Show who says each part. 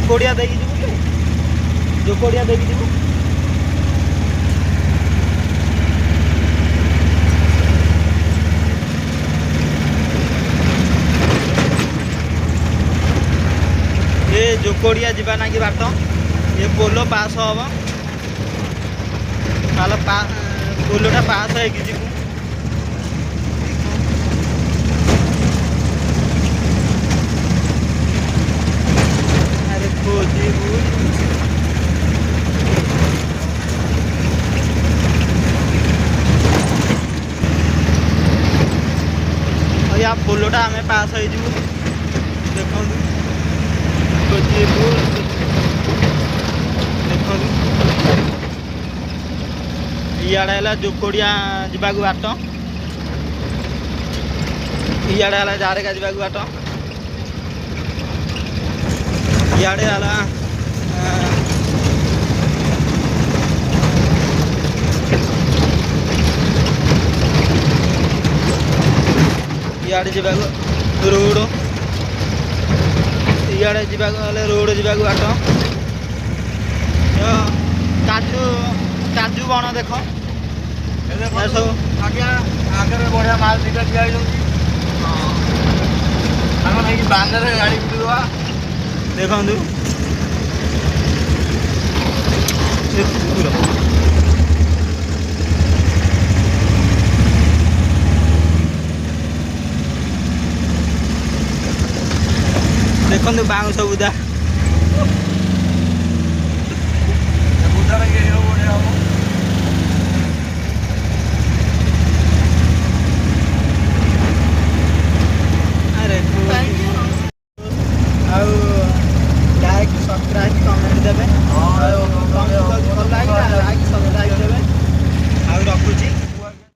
Speaker 1: जोकोड़िया देखी जीवु जोकोड़िया देखी जीवु ये जोकोड़िया जीवा ना कि बाट ये पोलो पास हम पोलोटा पास है कि जीवु अरे खोजीबू या पोलोटा आम पास हो देखो खोजीबू देखो इे जोकोड़िया जावाक बाट इे जारेगा जावाक बाट इे इे जावाक रोड इे जावाक रोड जावाक बाट काजू काजू बण देख सब
Speaker 2: आगे बढ़िया माल दिखा दिया बांधे गाड़ी बुला
Speaker 1: देखु देखु बाउंश बुदा